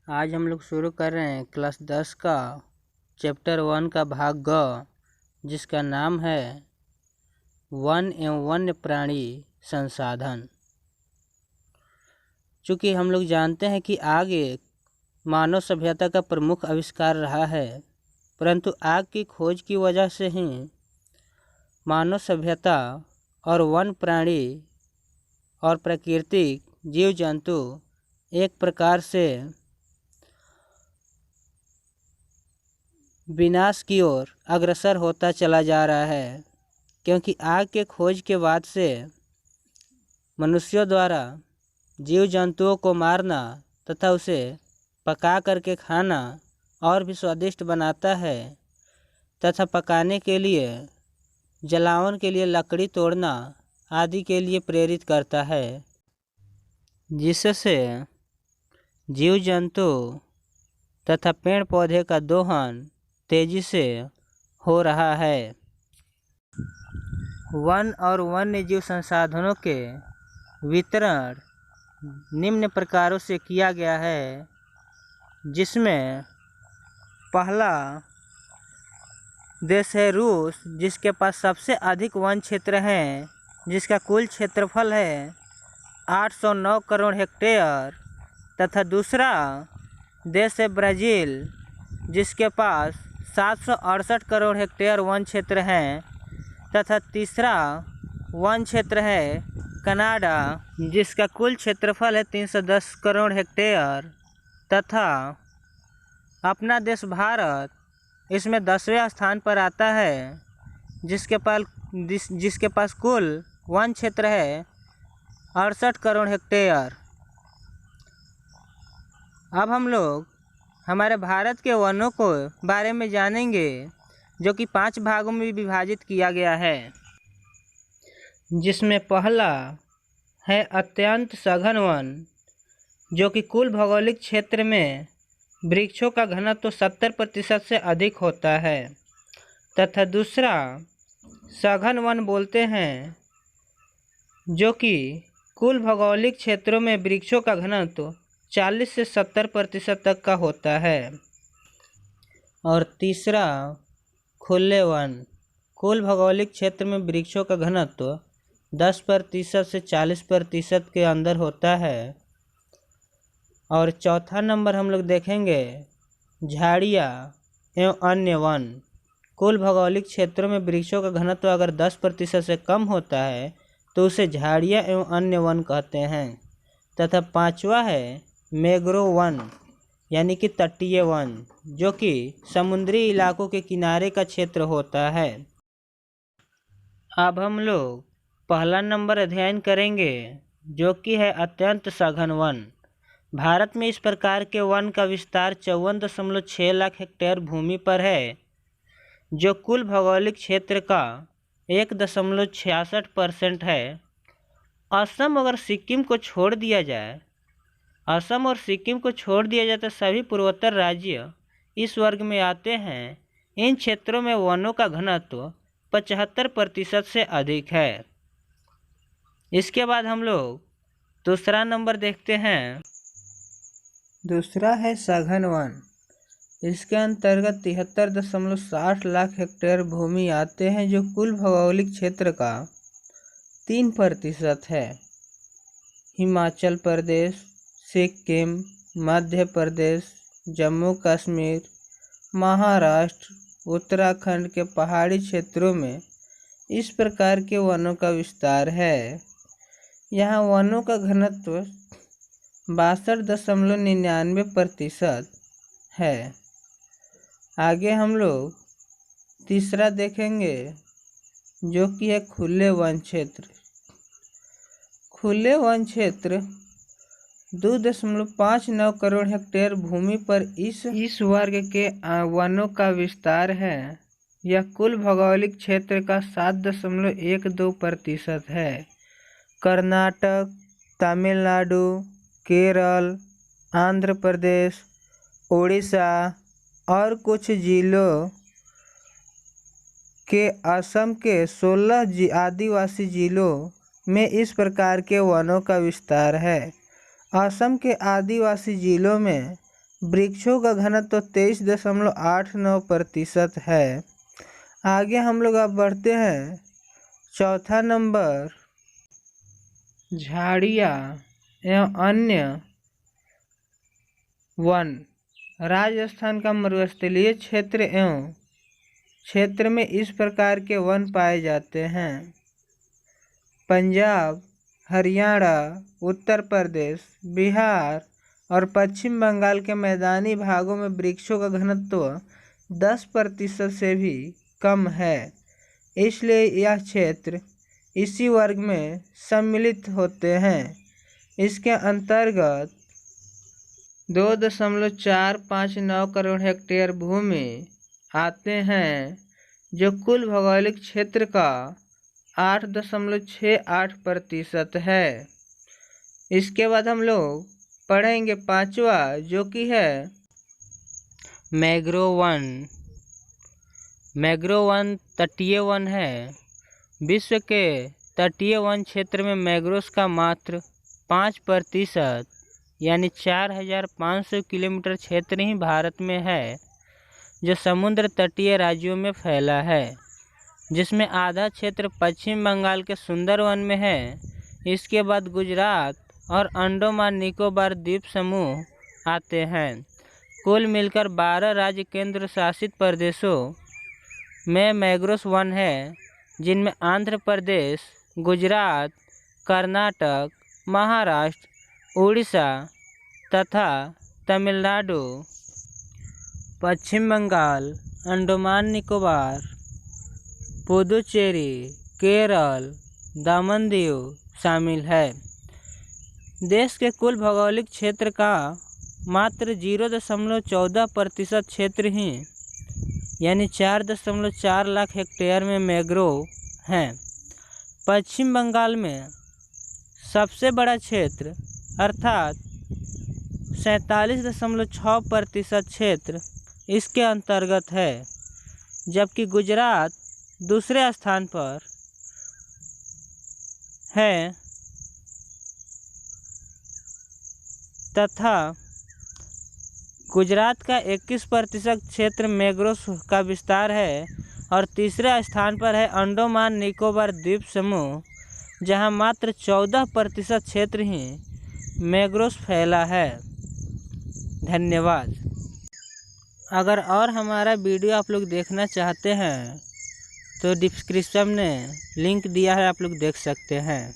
आज हम लोग शुरू कर रहे हैं क्लास 10 का चैप्टर 1 का भाग ग, जिसका नाम है वन एवं वन्य प्राणी संसाधन। चूँकि हम लोग जानते हैं कि आग एक मानव सभ्यता का प्रमुख आविष्कार रहा है, परंतु आग की खोज की वजह से ही मानव सभ्यता और वन प्राणी और प्राकृतिक जीव जंतु एक प्रकार से विनाश की ओर अग्रसर होता चला जा रहा है, क्योंकि आग के खोज के बाद से मनुष्यों द्वारा जीव जंतुओं को मारना तथा उसे पका करके खाना और भी स्वादिष्ट बनाता है तथा पकाने के लिए, जलावन के लिए लकड़ी तोड़ना आदि के लिए प्रेरित करता है, जिससे जीव जंतु तथा पेड़ पौधे का दोहन तेजी से हो रहा है। वन और वन्य जीव संसाधनों के वितरण निम्न प्रकारों से किया गया है, जिसमें पहला देश है रूस, जिसके पास सबसे अधिक वन क्षेत्र हैं, जिसका कुल क्षेत्रफल है 809 करोड़ हेक्टेयर। तथा दूसरा देश है ब्राज़ील, जिसके पास 768 करोड़ हेक्टेयर वन क्षेत्र हैं। तथा तीसरा वन क्षेत्र है कनाडा, जिसका कुल क्षेत्रफल है 310 करोड़ हेक्टेयर। तथा अपना देश भारत इसमें 10वें स्थान पर आता है, जिसके पास कुल वन क्षेत्र है 68 करोड़ हेक्टेयर। अब हम लोग हमारे भारत के वनों को बारे में जानेंगे, जो कि 5 भागों में विभाजित किया गया है, जिसमें पहला है अत्यंत सघन वन, जो कि कुल भौगोलिक क्षेत्र में वृक्षों का घनत्व तो 70% से अधिक होता है। तथा दूसरा सघन वन बोलते हैं, जो कि कुल भौगोलिक क्षेत्रों में वृक्षों का घनत्व 40 से 70% तक का होता है। और तीसरा खुले वन, कुल भौगोलिक क्षेत्र में वृक्षों का घनत्व 10% से 40% के अंदर होता है। और चौथा नंबर हम लोग देखेंगे झाड़ियाँ एवं अन्य वन, कुल भौगोलिक क्षेत्रों में वृक्षों का घनत्व अगर 10% से कम होता है तो उसे झाड़ियाँ एवं अन्य वन कहते हैं। तथा पांचवा है मैंग्रोव वन, यानी कि तटीय वन, जो कि समुद्री इलाकों के किनारे का क्षेत्र होता है। अब हम लोग पहला नंबर अध्ययन करेंगे, जो कि है अत्यंत सघन वन। भारत में इस प्रकार के वन का विस्तार 54.6 लाख हेक्टेयर भूमि पर है, जो कुल भौगोलिक क्षेत्र का 1.66% है। असम और सिक्किम को छोड़ दिया जाए तो सभी पूर्वोत्तर राज्य इस वर्ग में आते हैं। इन क्षेत्रों में वनों का घनत्व 75% से अधिक है। इसके बाद हम लोग दूसरा नंबर देखते हैं। दूसरा है सघन वन। इसके अंतर्गत 73.60 लाख हेक्टेयर भूमि आते हैं, जो कुल भौगोलिक क्षेत्र का 3% है। हिमाचल प्रदेश, सिक्किम, मध्य प्रदेश, जम्मू कश्मीर, महाराष्ट्र, उत्तराखंड के पहाड़ी क्षेत्रों में इस प्रकार के वनों का विस्तार है। यहाँ वनों का घनत्व 62.99% है। आगे हम लोग तीसरा देखेंगे, जो कि है खुले वन क्षेत्र। खुले वन क्षेत्र 2.59 करोड़ हेक्टेयर भूमि पर इस वर्ग के वनों का विस्तार है। यह कुल भौगोलिक क्षेत्र का 7.12% है। कर्नाटक, तमिलनाडु, केरल, आंध्र प्रदेश, उड़ीसा और कुछ जिलों के असम के 16 आदिवासी जिलों में इस प्रकार के वनों का विस्तार है। असम के आदिवासी जिलों में वृक्षों का घनत्व 23.89% है। आगे हम लोग अब बढ़ते हैं। चौथा नंबर, झाड़ियाँ एवं अन्य वन। राजस्थान का मरुस्थलीय क्षेत्र में इस प्रकार के वन पाए जाते हैं। पंजाब, हरियाणा, उत्तर प्रदेश, बिहार और पश्चिम बंगाल के मैदानी भागों में वृक्षों का घनत्व 10% से भी कम है, इसलिए यह क्षेत्र इसी वर्ग में सम्मिलित होते हैं। इसके अंतर्गत 2.459 करोड़ हेक्टेयर भूमि आते हैं, जो कुल भौगोलिक क्षेत्र का 8.68% है। इसके बाद हम लोग पढ़ेंगे पांचवा, जो कि है मैंग्रोव वन। मैंग्रोव वन तटीय वन है। विश्व के तटीय वन क्षेत्र में मैंग्रोव्स का मात्र 5% यानी 4500 किलोमीटर क्षेत्र ही भारत में है, जो समुद्र तटीय राज्यों में फैला है, जिसमें आधा क्षेत्र पश्चिम बंगाल के सुंदरवन में है। इसके बाद गुजरात और अंडमान निकोबार द्वीप समूह आते हैं। कुल मिलकर 12 राज्य केंद्र शासित प्रदेशों में मैंग्रोव वन है, जिनमें आंध्र प्रदेश, गुजरात, कर्नाटक, महाराष्ट्र, उड़ीसा तथा तमिलनाडु, पश्चिम बंगाल, अंडमान निकोबार, पुदुचेरी, केरल, दमन दीव शामिल है। देश के कुल भौगोलिक क्षेत्र का मात्र 0.14% क्षेत्र ही यानी 4.4 लाख हेक्टेयर में मैंग्रोव हैं। पश्चिम बंगाल में सबसे बड़ा क्षेत्र अर्थात 47.6% क्षेत्र इसके अंतर्गत है, जबकि गुजरात दूसरे स्थान पर है तथा गुजरात का 21% क्षेत्र मैंग्रोव का विस्तार है और तीसरे स्थान पर है अंडमान निकोबार द्वीप समूह, जहां मात्र 14% क्षेत्र ही मैंग्रोव फैला है। धन्यवाद। अगर और हमारा वीडियो आप लोग देखना चाहते हैं तो डिस्क्रिप्शन में लिंक दिया है, आप लोग देख सकते हैं।